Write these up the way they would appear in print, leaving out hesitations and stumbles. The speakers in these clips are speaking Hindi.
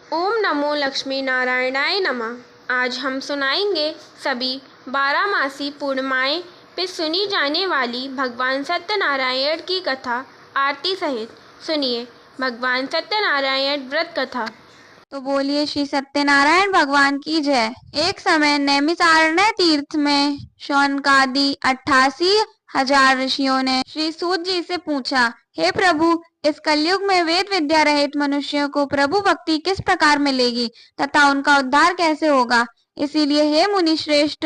ओम नमो लक्ष्मी नारायणाय नमः। आज हम सुनाएंगे सभी 12 मासी पूर्णिमाएं पे सुनी जाने वाली भगवान सत्यनारायण की कथा आरती सहित। सुनिए भगवान सत्यनारायण व्रत कथा। तो बोलिए श्री सत्यनारायण भगवान की जय। एक समय नैमिषारण्य तीर्थ में शौनकादि 88,000 ऋषियों ने श्री सूत जी से पूछा, हे प्रभु, इस कलयुग में वेद विद्या रहित मनुष्यों को प्रभु भक्ति किस प्रकार मिलेगी तथा उनका उद्धार कैसे होगा। इसीलिए हे मुनि श्रेष्ठ,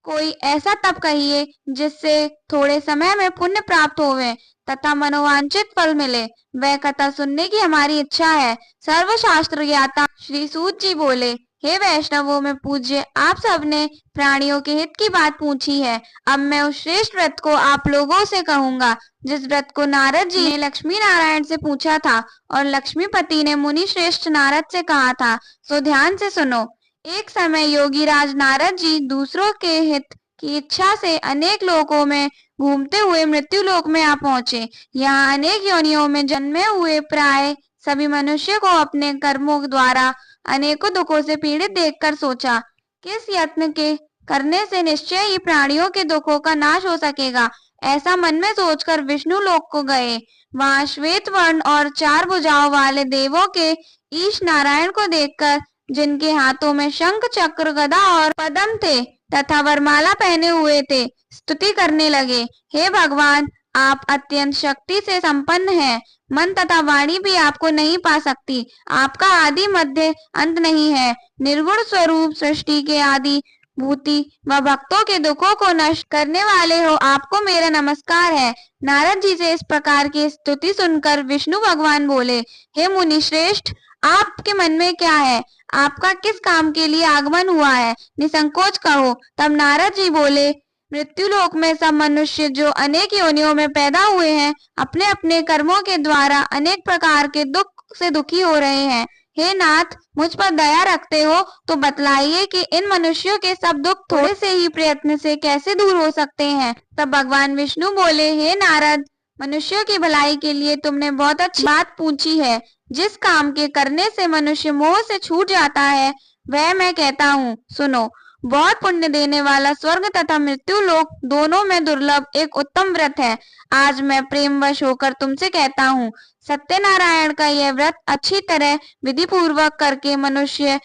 कोई ऐसा तप कहिए जिससे थोड़े समय में पुण्य प्राप्त होवे तथा मनोवांछित फल मिले। वह कथा सुनने की हमारी इच्छा है। सर्वशास्त्र ज्ञाता श्री सूत जी बोले, हे वैष्णवों में पूज्य, आप सबने प्राणियों के हित की बात पूछी है। अब मैं उस श्रेष्ठ व्रत को आप लोगों से कहूंगा जिस व्रत को नारद जी ने लक्ष्मी नारायण से पूछा था और लक्ष्मीपति ने मुनि श्रेष्ठ नारद से कहा था। सो ध्यान से सुनो। एक समय योगी राज नारद जी दूसरों के हित की इच्छा से अनेक लोकों में घूमते हुए मृत्यु लोक में आ पहुंचे। यहाँ अनेक योनियों में जन्मे हुए प्राय सभी मनुष्य को अपने कर्मों द्वारा अनेकों दुखों से पीड़ित देखकर सोचा, किस यत्न के करने से निश्चय ही प्राणियों के दुखों का नाश हो सकेगा। ऐसा मन में सोचकर विष्णु लोक को गए। वहां श्वेत वर्ण और 4 भुजाओं वाले देवों के ईश नारायण को देखकर, जिनके हाथों में शंख चक्र गदा और पद्म थे तथा वरमाला पहने हुए थे, स्तुति करने लगे। हे भगवान, आप अत्यंत शक्ति से संपन्न हैं। मन तथा वाणी भी आपको नहीं पा सकती। आपका आदि मध्य अंत नहीं है। निर्गुण स्वरूप सृष्टि के आदि भूति व भक्तों के दुखों को नष्ट करने वाले हो, आपको मेरा नमस्कार है। नारद जी से इस प्रकार की स्तुति सुनकर विष्णु भगवान बोले, हे मुनि श्रेष्ठ, आपके मन में क्या है? आपका किस काम के लिए आगमन हुआ है? निसंकोच कहो। तब नारद जी बोले, मृत्यु लोक में सब मनुष्य जो अनेक योनियों में पैदा हुए हैं, अपने अपने कर्मों के द्वारा अनेक प्रकार के दुख से दुखी हो रहे हैं। हे नाथ, मुझ पर दया रखते हो तो बतलाइए कि इन मनुष्यों के सब दुख थोड़े से ही प्रयत्न से कैसे दूर हो सकते हैं। तब भगवान विष्णु बोले, हे नारद, मनुष्यों की भलाई के लिए तुमने बहुत अच्छी बात पूछी है। जिस काम के करने से मनुष्य मोह से छूट जाता है, वह मैं कहता हूँ, सुनो। बहुत पुण्य देने वाला स्वर्ग तथा मृत्यु लोक दोनों में दुर्लभ एक उत्तम व्रत है। आज मैं प्रेमवश होकर तुमसे कहता हूँ, सत्यनारायण का यह व्रत अच्छी तरह विधि पूर्वक करके मनुष्य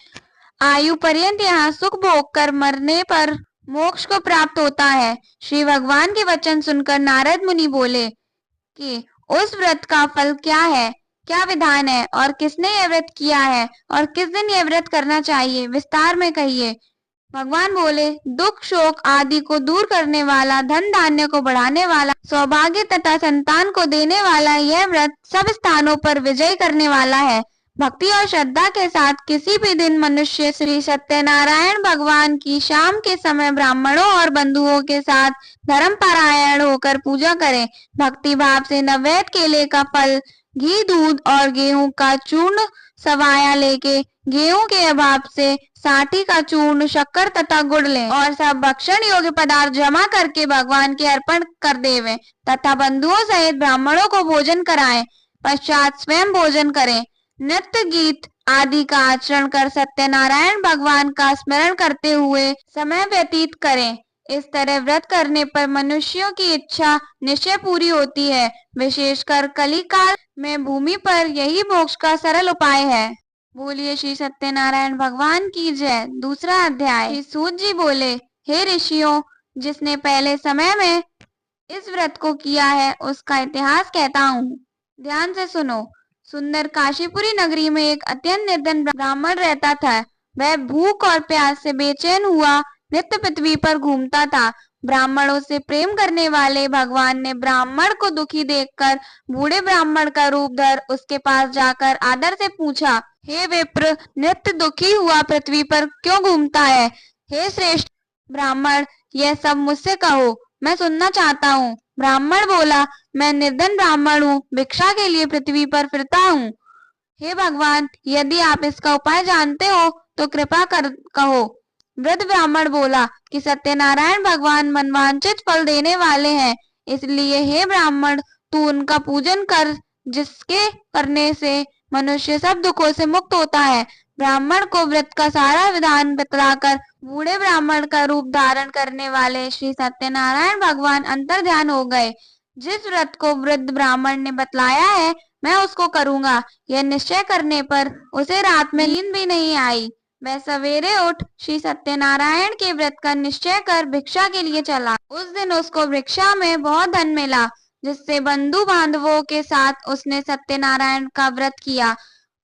आयु पर्यंत यहाँ सुख भोग कर मरने पर मोक्ष को प्राप्त होता है। श्री भगवान के वचन सुनकर नारद मुनि बोले कि उस व्रत का फल क्या है, क्या विधान है और किसने यह व्रत किया है और किस दिन यह व्रत करना चाहिए, विस्तार में कहिए। भगवान बोले, दुख शोक आदि को दूर करने वाला, धन धान्य को बढ़ाने वाला, सौभाग्य तथा संतान को देने वाला यह व्रत सब स्थानों पर विजय करने वाला है। भक्ति और श्रद्धा के साथ किसी भी दिन मनुष्य श्री सत्यनारायण भगवान की शाम के समय ब्राह्मणों और बंधुओं के साथ धर्म पारायण होकर पूजा करे। भक्ति भाव से नैवेद्य केले का फल, घी, दूध और गेहूं का चूर्ण सवाया लेके गेहूं के अभाव से साठी का चूर्ण, शक्कर तथा गुड़ लें और सब भक्षण योग्य पदार्थ जमा करके भगवान के अर्पण कर देवें तथा बंधुओं सहित ब्राह्मणों को भोजन कराएं। पश्चात स्वयं भोजन करें। नृत्य गीत आदि का आचरण कर सत्यनारायण भगवान का स्मरण करते हुए समय व्यतीत करें। इस तरह व्रत करने पर मनुष्यों की इच्छा निश्चय पूरी होती है। विशेषकर कलिकाल में भूमि पर यही मोक्ष का सरल उपाय है। बोलिए श्री सत्यनारायण भगवान की जय। दूसरा अध्याय। श्री सूत जी बोले, हे ऋषियों, जिसने पहले समय में इस व्रत को किया है उसका इतिहास कहता हूँ, ध्यान से सुनो। सुंदर काशीपुरी नगरी में एक अत्यंत निर्धन ब्राह्मण रहता था। वह भूख और प्यास से बेचैन हुआ नित्य पृथ्वी पर घूमता था। ब्राह्मणों से प्रेम करने वाले भगवान ने ब्राह्मण को दुखी देखकर बूढ़े ब्राह्मण का रूप धर उसके पास जाकर आदर से पूछा, हे विप्र, नित्य दुखी हुआ पृथ्वी पर क्यों घूमता है? हे श्रेष्ठ ब्राह्मण, यह सब मुझसे कहो, मैं सुनना चाहता हूँ। ब्राह्मण बोला, मैं निर्धन ब्राह्मण हूँ, भिक्षा के लिए पृथ्वी पर फिरता हूँ। हे भगवान, यदि आप इसका उपाय जानते हो तो कृपा कर कहो। वृद्ध ब्राह्मण बोला कि सत्यनारायण भगवान मनवांछित फल देने वाले हैं, इसलिए हे ब्राह्मण, तू उनका पूजन कर, जिसके करने से मनुष्य सब दुखों से मुक्त होता है। ब्राह्मण को व्रत का सारा विधान बतलाकर बूढ़े ब्राह्मण का रूप धारण करने वाले श्री सत्यनारायण भगवान अंतर ध्यान हो गए। जिस व्रत को वृद्ध ब्राह्मण ने बतलाया है मैं उसको करूंगा, यह निश्चय करने पर उसे रात में नींद भी नहीं आई। वह सवेरे उठ श्री सत्यनारायण के व्रत का निश्चय कर भिक्षा के लिए चला। उस दिन उसको भिक्षा में बहुत धन मिला, जिससे बंधु बांधवों के साथ उसने सत्यनारायण का व्रत किया।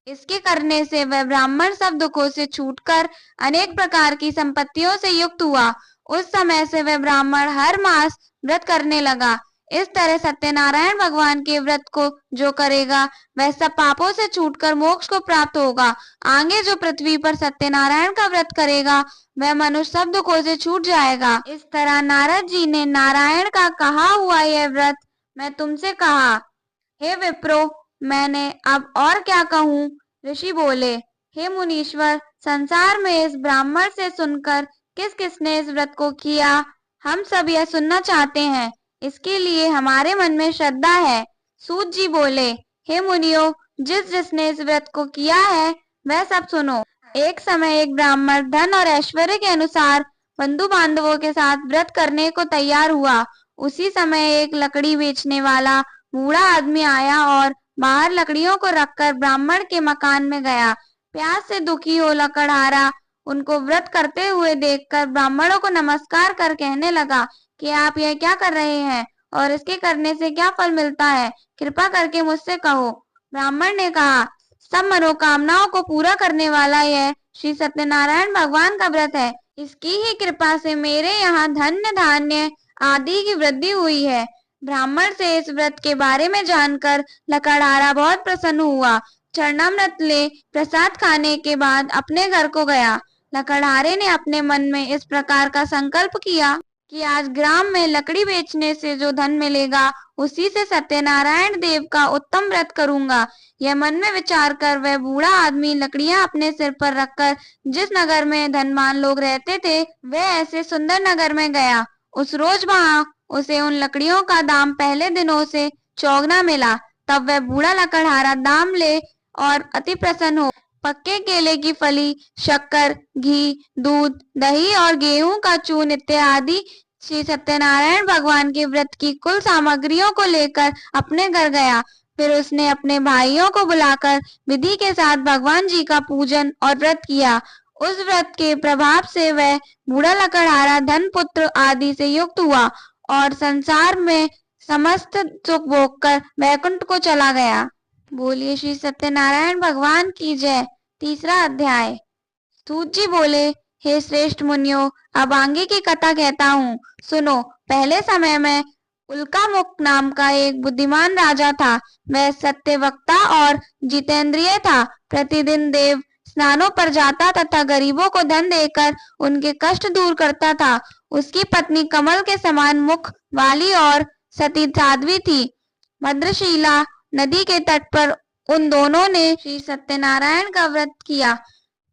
इसके करने से वह ब्राह्मण सब दुखों से छूटकर अनेक प्रकार की संपत्तियों से युक्त हुआ। उस समय से वह ब्राह्मण हर मास व्रत करने लगा। इस तरह सत्यनारायण भगवान के व्रत को जो करेगा वह सब पापों से छूटकर मोक्ष को प्राप्त होगा। आगे जो पृथ्वी पर सत्यनारायण का व्रत करेगा वह मनुष्य सब दुखों से छूट जाएगा। इस तरह नारद जी ने नारायण का कहा हुआ यह व्रत मैं तुमसे कहा। हे विप्रो, मैंने अब और क्या कहूँ। ऋषि बोले, हे मुनीश्वर, संसार में इस ब्राह्मण से सुनकर किस किसने इस व्रत को किया, हम सब यह सुनना चाहते हैं। इसके लिए हमारे मन में श्रद्धा है। सूत जी बोले, हे मुनियों, जिस जिसने इस व्रत को किया है वह सब सुनो। एक समय एक ब्राह्मण धन और ऐश्वर्य के अनुसार बंधु बांधवों के साथ व्रत करने को तैयार हुआ। उसी समय एक लकड़ी बेचने वाला बूढ़ा आदमी आया और बाहर लकड़ियों को रखकर ब्राह्मण के मकान में गया। प्यास से दुखी हो लकड़हारा उनको व्रत करते हुए देखकर ब्राह्मणों को नमस्कार कर कहने लगा कि आप यह क्या कर रहे हैं और इसके करने से क्या फल मिलता है, कृपा करके मुझसे कहो। ब्राह्मण ने कहा, सब मनोकामनाओं को पूरा करने वाला यह श्री सत्यनारायण भगवान का व्रत है। इसकी ही कृपा से मेरे यहाँ धन्य धान्य आदि की वृद्धि हुई है। ब्राह्मण से इस व्रत के बारे में जानकर लकड़हारा बहुत प्रसन्न हुआ। चरणामृत ले प्रसाद खाने के बाद अपने घर को गया। लकड़हारे ने अपने मन में इस प्रकार का संकल्प किया कि आज ग्राम में लकड़ी बेचने से जो धन मिलेगा उसी से सत्यनारायण देव का उत्तम व्रत करूंगा। यह मन में विचार कर वह बूढ़ा आदमी लकड़ियां अपने सिर पर रखकर जिस नगर में धनवान लोग रहते थे वह ऐसे सुंदर नगर में गया। उस रोज वहां उसे उन लकड़ियों का दाम पहले दिनों से चौगुना मिला। तब वह बूढ़ा लकड़हारा दाम ले और अति प्रसन्न हो पक्के केले की फली, शक्कर, घी, दूध, दही और गेहूं का चूर्ण इत्यादि श्री सत्यनारायण भगवान के व्रत की कुल सामग्रियों को लेकर अपने घर गया। फिर उसने अपने भाइयों को बुलाकर विधि के साथ भगवान जी का पूजन और व्रत किया। उस व्रत के प्रभाव से वह बूढ़ा लकड़हारा धन पुत्र आदि से युक्त हुआ और संसार में समस्त सुख भोगकर वैकुंठ को चला गया। बोलिए श्री सत्यनारायण भगवान की जय। तीसरा अध्याय। सूत जी बोले, हे श्रेष्ठ मुनियों, अब आगे की कथा कहता हूँ, सुनो। पहले समय में उल्कामुख नाम का एक बुद्धिमान राजा था। वह सत्यवक्ता और जितेंद्रिय था। प्रतिदिन देव स्नानों पर जाता तथा गरीबों को धन देकर उनके कष्ट दूर करता था। उसकी पत्नी कमल के समान मुख वाली और सती साध्वी थी। भद्रशिला नदी के तट पर उन दोनों ने श्री सत्यनारायण का व्रत किया।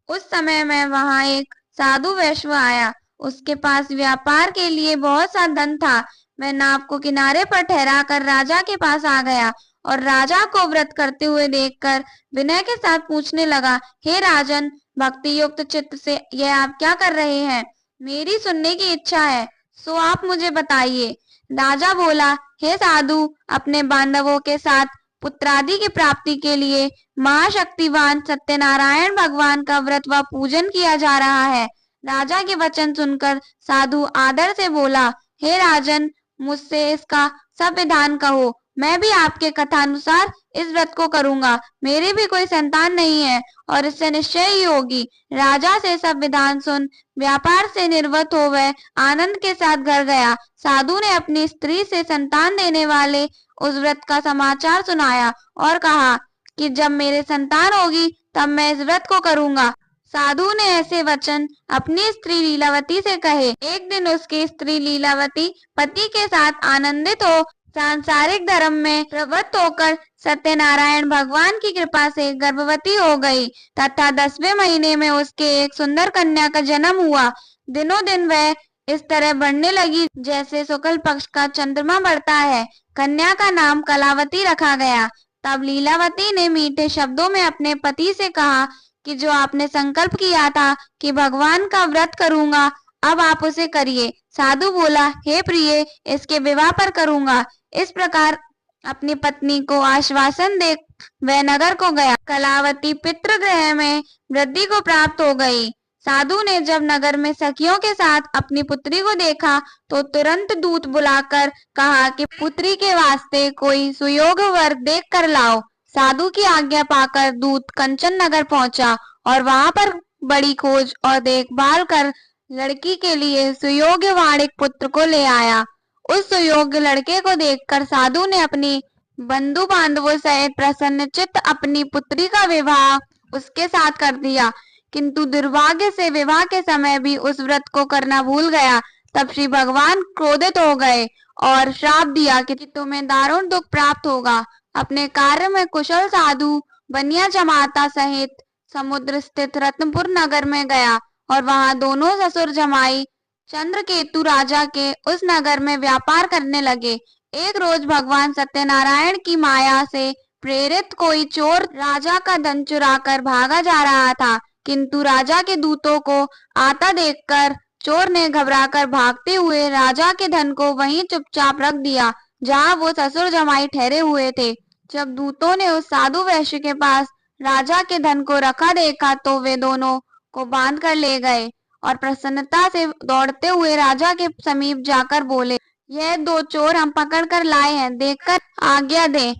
उस समय में वहां एक साधु वैश्य आया। उसके पास व्यापार के लिए बहुत सा धन था। वह नाव को किनारे पर ठहराकर राजा के पास आ गया और राजा को व्रत करते हुए देखकर विनय के साथ पूछने लगा, हे राजन, भक्ति युक्त चित्त से यह आप क्या कर रहे हैं? मेरी सुनने की इच्छा है, सो आप मुझे बताइए। राजा बोला, हे साधु, अपने बांधवों के साथ पुत्रादि की प्राप्ति के लिए महाशक्तिवान सत्यनारायण भगवान का व्रत व पूजन किया जा रहा है। राजा के वचन सुनकर साधु आदर से बोला, हे राजन, मुझसे इसका सब विधान कहो। मैं भी आपके कथानुसार इस व्रत को करूंगा। मेरी भी कोई संतान नहीं है और इससे निश्चय ही होगी। राजा से सब विधान सुन व्यापार से निर्वत हो वह आनंद के साथ घर गया। साधु ने अपनी स्त्री से संतान देने वाले उस व्रत का समाचार सुनाया और कहा कि जब मेरे संतान होगी तब मैं इस व्रत को करूंगा। साधु ने ऐसे वचन अपनी स्त्री लीलावती से कहे। एक दिन उसकी स्त्री लीलावती पति के साथ आनंदित हो सांसारिक धर्म में प्रवृत्त होकर सत्यनारायण भगवान की कृपा से गर्भवती हो गई तथा 10वें महीने में उसके एक सुंदर कन्या का जन्म हुआ। दिनों दिन वह इस तरह बढ़ने लगी जैसे शुक्ल पक्ष का चंद्रमा बढ़ता है। कन्या का नाम कलावती रखा गया। तब लीलावती ने मीठे शब्दों में अपने पति से कहा कि जो आपने संकल्प किया था कि भगवान का व्रत करूंगा, अब आप उसे करिए। साधु बोला, हे प्रिय, इसके विवाह पर करूंगा। इस प्रकार अपनी पत्नी को आश्वासन दे वह नगर को गया। कलावती पितृगृह में वृद्धि को प्राप्त हो गई। साधु ने जब नगर में सखियों के साथ अपनी पुत्री को देखा तो तुरंत दूत बुलाकर कहा कि पुत्री के वास्ते कोई सुयोग वर देख कर लाओ। साधु की आज्ञा पाकर दूत कंचन नगर पहुंचा और वहां पर बड़ी खोज और देखभाल कर लड़की के लिए सुयोग्य वाणिक पुत्र को ले आया। उस सुयोग्य लड़के को देखकर साधु ने अपनी बंधु बांधवों सहित प्रसन्नचित्त अपनी पुत्री का विवाह उसके साथ कर दिया, किंतु दुर्भाग्य से विवाह के समय भी उस व्रत को करना भूल गया। तब श्री भगवान क्रोधित हो गए और श्राप दिया कि तुम्हें दारुण दुख प्राप्त होगा। अपने कार्य में कुशल साधु बनिया जमाता सहित समुद्र स्थित रत्नपुर नगर में गया और वहां दोनों ससुर जमाई चंद्रकेतु राजा के उस नगर में व्यापार करने लगे। एक रोज भगवान सत्यनारायण की माया से प्रेरित कोई चोर राजा का धन चुराकर भागा जा रहा था, किंतु राजा के दूतों को आता देखकर चोर ने घबराकर भागते हुए राजा के धन को वहीं चुपचाप रख दिया जहां वो ससुर जमाई ठहरे हुए थे। जब दूतों ने उस साधु वैश्य के पास राजा के धन को रखा देखा तो वे दोनों को बांध कर ले गए और प्रसन्नता से दौड़ते हुए राजा के समीप जाकर बोले, यह दो चोर हम पकड़ कर लाए हैं, देखकर आज्ञा दें।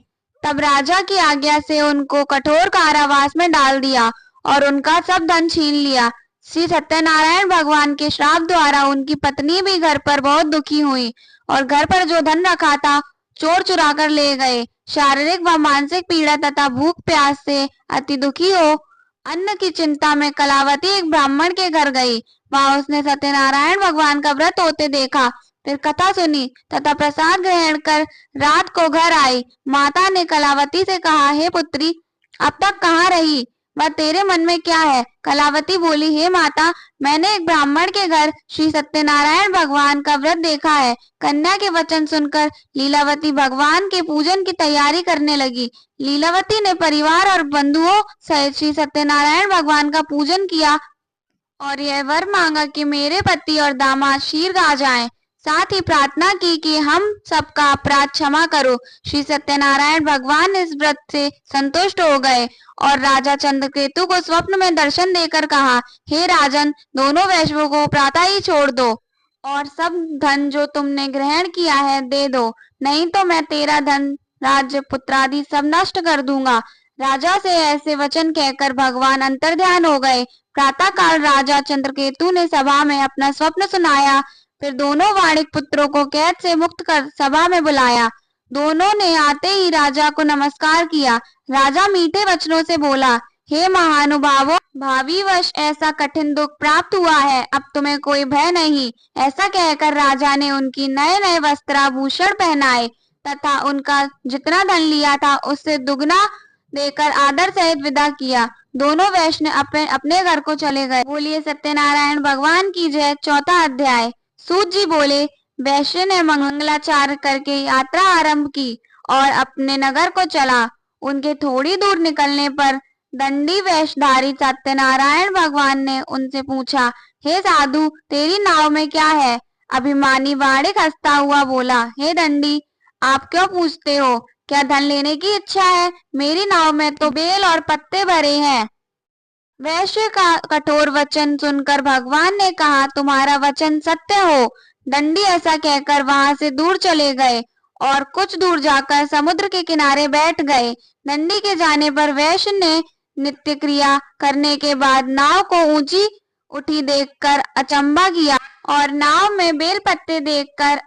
तब राजा की आज्ञा से उनको कठोर कारावास में डाल दिया और उनका सब धन छीन लिया। श्री सत्यनारायण भगवान के श्राप द्वारा उनकी पत्नी भी घर पर बहुत दुखी हुई और घर पर जो धन रखा था चोर चुरा कर ले गए। शारीरिक व मानसिक पीड़ा तथा भूख प्यास से अति दुखी हो अन्न की चिंता में कलावती एक ब्राह्मण के घर गई। वहां उसने सत्यनारायण भगवान का व्रत होते देखा, फिर कथा सुनी तथा प्रसाद ग्रहण कर रात को घर आई। माता ने कलावती से कहा, हे पुत्री, अब तक कहाँ रही, वह तेरे मन में क्या है? कलावती बोली, हे माता, मैंने एक ब्राह्मण के घर श्री सत्यनारायण भगवान का व्रत देखा है। कन्या के वचन सुनकर लीलावती भगवान के पूजन की तैयारी करने लगी। लीलावती ने परिवार और बंधुओं सहित श्री सत्यनारायण भगवान का पूजन किया और यह वर मांगा कि मेरे पति और दामाद शीघ्र आ जाएं। साथ ही प्रार्थना की कि हम सबका अपराध क्षमा करो। श्री सत्यनारायण भगवान इस व्रत से संतुष्ट हो गए और राजा चंद्रकेतु को स्वप्न में दर्शन देकर कहा, हे राजन, दोनों वैश्यों को प्रातः ही छोड़ दो और सब धन जो तुमने ग्रहण किया है दे दो, नहीं तो मैं तेरा धन, राज्य, पुत्रादि सब नष्ट कर दूंगा। राजा से ऐसे वचन कहकर भगवान अंतर्ध्यान हो गए। प्रातः काल राजा चंद्रकेतु ने सभा में अपना स्वप्न सुनाया, फिर दोनों वाणिक पुत्रों को कैद से मुक्त कर सभा में बुलाया। दोनों ने आते ही राजा को नमस्कार किया। राजा मीठे वचनों से बोला, हे महानुभावों, भावीवश ऐसा कठिन दुख प्राप्त हुआ है, अब तुम्हें कोई भय नहीं। ऐसा कहकर राजा ने उनकी नए नए वस्त्राभूषण पहनाए तथा उनका जितना धन लिया था उससे दुगना देकर आदर सहित विदा किया। दोनों वैश्य अपने घर को चले गए। बोलिए सत्यनारायण भगवान की जय। चौथा अध्याय। सूत जी बोले, वैश्य ने मंगलाचार करके यात्रा आरंभ की और अपने नगर को चला। उनके थोड़ी दूर निकलने पर दंडी वेशधारी सत्यनारायण भगवान ने उनसे पूछा, हे साधु, तेरी नाव में क्या है? अभिमानी वाणिक हंसता हुआ बोला, हे दंडी, आप क्यों पूछते हो? क्या धन लेने की इच्छा है? मेरी नाव में तो बेल और पत्ते भरे हैं। वैश्य का कठोर वचन सुनकर भगवान ने कहा, तुम्हारा वचन सत्य हो। दंडी ऐसा कहकर वहां से दूर चले गए और कुछ दूर जाकर समुद्र के किनारे बैठ गए। दंडी के जाने पर वैश्य ने नित्य क्रिया करने के बाद नाव को ऊंची उठी देखकर अचंभा किया और नाव में बेल पत्ते देखकर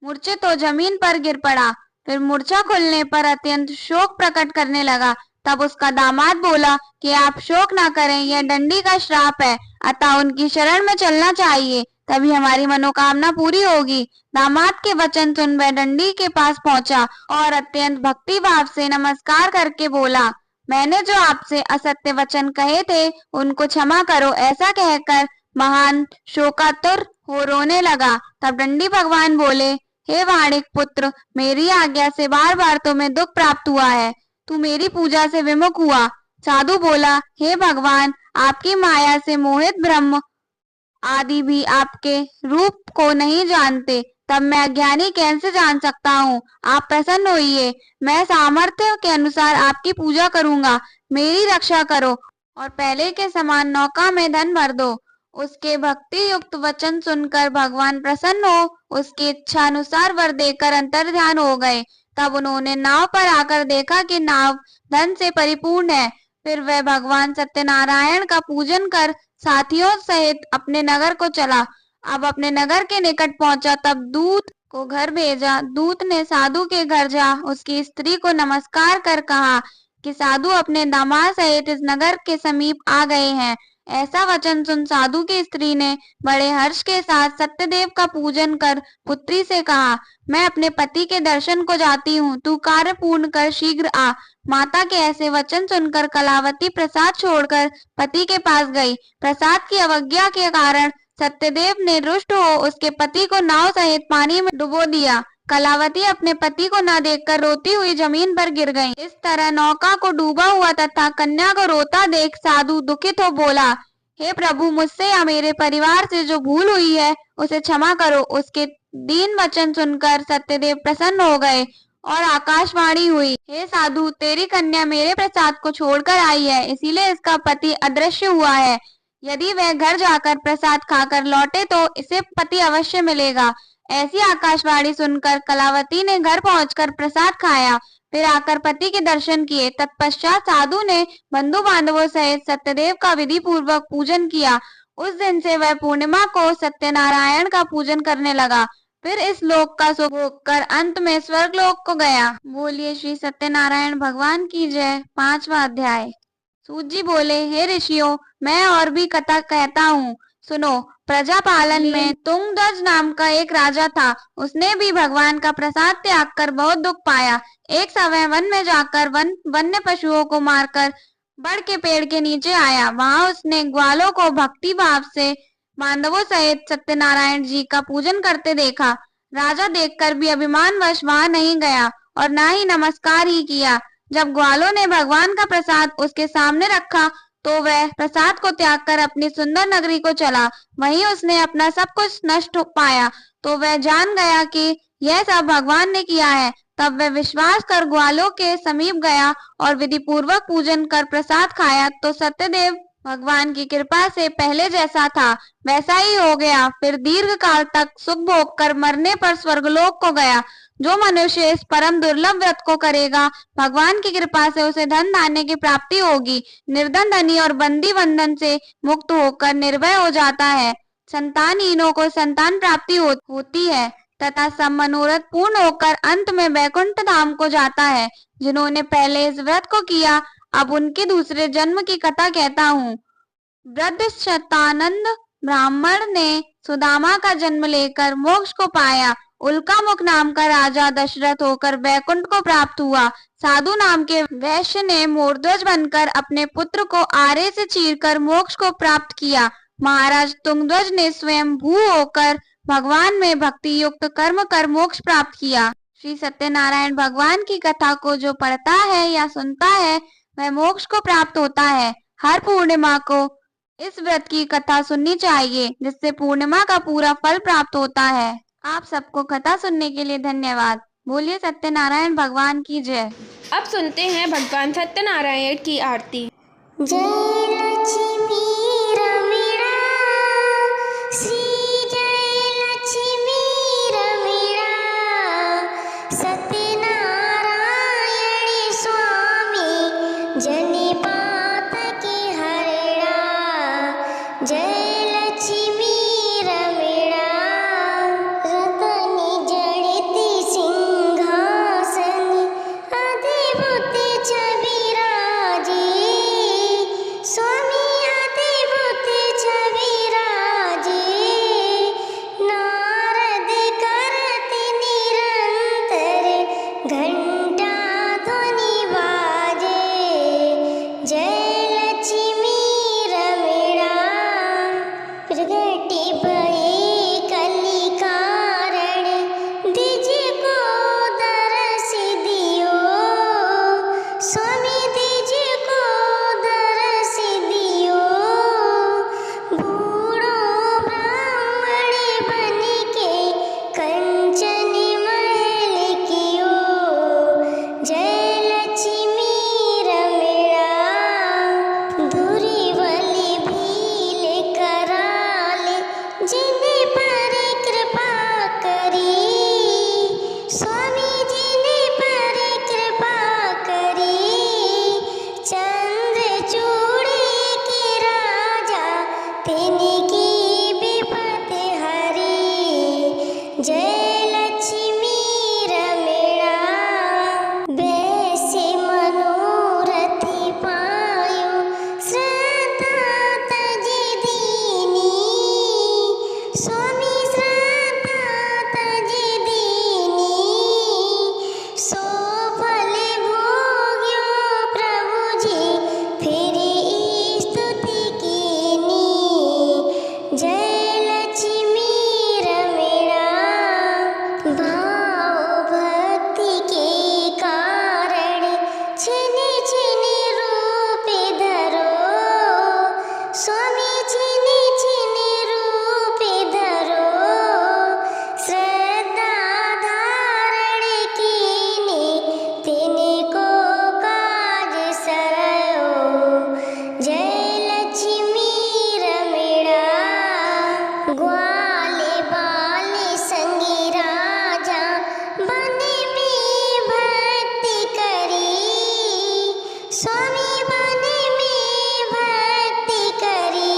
मूर्छित तो जमीन पर गिर पड़ा। फिर मूर्छा खुलने पर अत्यंत शोक प्रकट करने लगा। तब उसका दामाद बोला कि आप शोक ना करें, यह दंडी का श्राप है, अतः उनकी शरण में चलना चाहिए, तभी हमारी मनोकामना पूरी होगी। दामाद के वचन सुन वह दंडी के पास पहुंचा और अत्यंत भक्ति भाव से नमस्कार करके बोला, मैंने जो आपसे असत्य वचन कहे थे उनको क्षमा करो। ऐसा कहकर महान शोकातुर हो रोने लगा। तब दंडी भगवान बोले, हे वाणिक पुत्र, मेरी आज्ञा से बार बार तुम्हें दुख प्राप्त हुआ है। तू मेरी पूजा से विमुख हुआ। साधु बोला, हे भगवान, आपकी माया से मोहित ब्रह्म आदि भी आपके रूप को नहीं जानते, तब मैं अज्ञानी कैसे जान सकता हूँ। आप प्रसन्न होइए, मैं सामर्थ्य के अनुसार आपकी पूजा करूंगा। मेरी रक्षा करो और पहले के समान नौका में धन भर दो। उसके भक्ति युक्त वचन सुनकर भगवान प्रसन्न हो उसकी इच्छा अनुसार वर देकर अंतर्ध्यान हो गए। तब उन्होंने नाव पर आकर देखा कि नाव धन से परिपूर्ण है। फिर वह भगवान सत्यनारायण का पूजन कर साथियों सहित अपने नगर को चला। अब अपने नगर के निकट पहुंचा तब दूत को घर भेजा। दूत ने साधु के घर जा उसकी स्त्री को नमस्कार कर कहा कि साधु अपने दामाद सहित इस नगर के समीप आ गए हैं। ऐसा वचन सुन साधु की स्त्री ने बड़े हर्ष के साथ सत्यदेव का पूजन कर पुत्री से कहा, मैं अपने पति के दर्शन को जाती हूँ, तू कार्य पूर्ण कर शीघ्र आ। माता के ऐसे वचन सुनकर कलावती प्रसाद छोड़कर पति के पास गई। प्रसाद की अवज्ञा के कारण सत्यदेव ने रुष्ट हो उसके पति को नाव सहित पानी में डुबो दिया। कलावती अपने पति को न देखकर रोती हुई जमीन पर गिर गई। इस तरह नौका को डूबा हुआ तथा कन्या को रोता देख साधु दुखित हो बोला, हे प्रभु, मुझसे या मेरे परिवार से जो भूल हुई है उसे क्षमा करो। उसके दीन वचन सुनकर सत्यदेव प्रसन्न हो गए और आकाशवाणी हुई, हे साधु, तेरी कन्या मेरे प्रसाद को छोड़कर आई है, इसीलिए इसका पति अदृश्य हुआ है। यदि वह घर जाकर प्रसाद खाकर लौटे तो इसे पति अवश्य मिलेगा। ऐसी आकाशवाणी सुनकर कलावती ने घर पहुंचकर प्रसाद खाया, फिर आकर पति के दर्शन किए। तत्पश्चात साधु ने बंधु बांधवों सहित सत्यदेव का विधि पूर्वक पूजन किया। उस दिन से वह पूर्णिमा को सत्यनारायण का पूजन करने लगा। फिर इस लोक का सुख भोग कर अंत में स्वर्गलोक को गया। बोलिए श्री सत्यनारायण भगवान की जय। 5वां अध्याय। सूत जी बोले, हे ऋषियों, मैं और भी कथा कहता हूँ, सुनो। प्रजा पालन में तुंगध्वज नाम का एक राजा था। उसने भी भगवान का प्रसाद त्याग कर बहुत दुख पाया। एक समय वन में जाकर वन्य पशुओं को मारकर बड़ के पेड़ के नीचे आया। वहां उसने ग्वालों को भक्ति भाव से बांधवों सहित सत्यनारायण जी का पूजन करते देखा। राजा देखकर भी अभिमानवश वहां नहीं गया और ना ही नमस्कार ही किया। जब ग्वालों ने भगवान का प्रसाद उसके सामने रखा तो वह प्रसाद को त्याग कर अपनी सुंदर नगरी को चला। वहीं उसने अपना सब कुछ नष्ट पाया तो वह जान गया कि यह सब भगवान ने किया है। तब वह विश्वास कर ग्वालों के समीप गया और विधि पूर्वक पूजन कर प्रसाद खाया तो सत्यदेव भगवान की कृपा से पहले जैसा था वैसा ही हो गया। फिर दीर्घ काल तक सुख भोग कर मरने पर स्वर्गलोक को गया। जो मनुष्य इस परम दुर्लभ व्रत को करेगा, भगवान की कृपा से उसे धन धान्य की प्राप्ति होगी। निर्धन धनी और बंदी बंधन से मुक्त होकर निर्भय हो जाता है। संतानहीनों को संतान प्राप्ति होती है तथा सब मनोरथ पूर्ण होकर अंत में वैकुंठ धाम को जाता है। जिन्होंने पहले इस व्रत को किया, अब उनके दूसरे जन्म की कथा कहता हूँ। वृद्ध शतानंद ब्राह्मण ने सुदामा का जन्म लेकर मोक्ष को पाया। उल्कामुख नाम का राजा दशरथ होकर वैकुंठ को प्राप्त हुआ। साधु नाम के वैश्य ने मोरध्वज बनकर अपने पुत्र को आरे से चीरकर मोक्ष को प्राप्त किया। महाराज तुंगध्वज ने स्वयं भू होकर भगवान में भक्ति युक्त कर्म कर मोक्ष प्राप्त किया। श्री सत्यनारायण भगवान की कथा को जो पढ़ता है या सुनता है वह मोक्ष को प्राप्त होता है। हर पूर्णिमा को इस व्रत की कथा सुननी चाहिए, जिससे पूर्णिमा का पूरा फल प्राप्त होता है। आप सबको कथा सुनने के लिए धन्यवाद। बोलिए सत्यनारायण भगवान की जय। अब सुनते हैं भगवान सत्यनारायण की आरती। जय लक्ष्मी रमीणा, श्री जय लक्ष्मी रमीणा, सत्यनारायण स्वामी जनिपात के हरणा। जय लक्ष्मी रमीणा, रतनी जड़ित सिंहासन, अधिभूत छवि राजी, स्वामी अधिभूत स्वामी छिने छिने रूप धरो श्रद्धा धारण कीने तिने को काज सरयो जय लक्ष्मी रमणा ग्वाले बाले संगी राजा बन में भक्ति करी स्वामी बन में भक्ति करी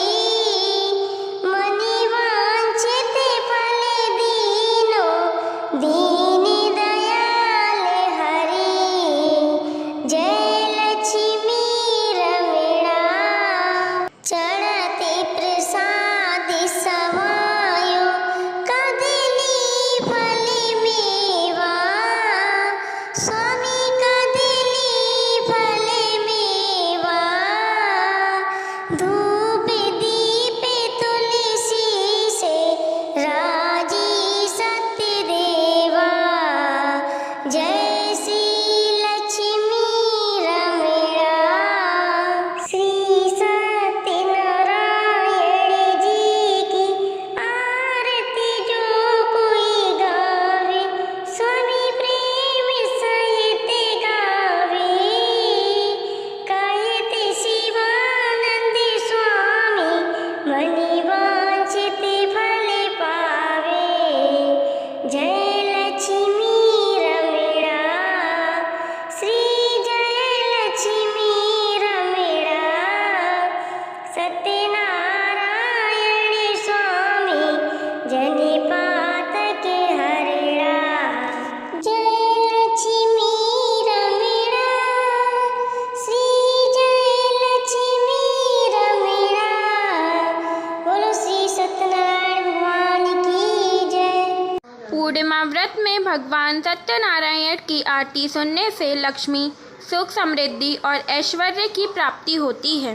मनि वांछित फल दीनो दीन दयाल हरि जय लक्ष्मी रमणा चढ़ते प्रसाद समायो कदली फल मेवा स्वामी कदली फल मेवा धूप दीप तुलसी से राजी सत्य देवा जय श्री लक्ष्मी रमणा श्री सत्यनारायण जी की आरती जो कोई गावे स्वामी प्रेम सहित गावे कहत शिवानंद स्वामी मनि वांछित फल पावे जय लक्ष्मी रमणा श्री जय लक्ष्मी रमणा सत्यनारायण स्वामी जनिपात के हरणा जय लक्ष्मी रमणा श्री जय लक्ष्मी रमणा बोलो श्री सत्यनारायण भगवान की जय। पूर्णिमा व्रत में भगवान सत्यनारायण की आरती सुनने से लक्ष्मी, सुख, समृद्धि और ऐश्वर्य की प्राप्ति होती है।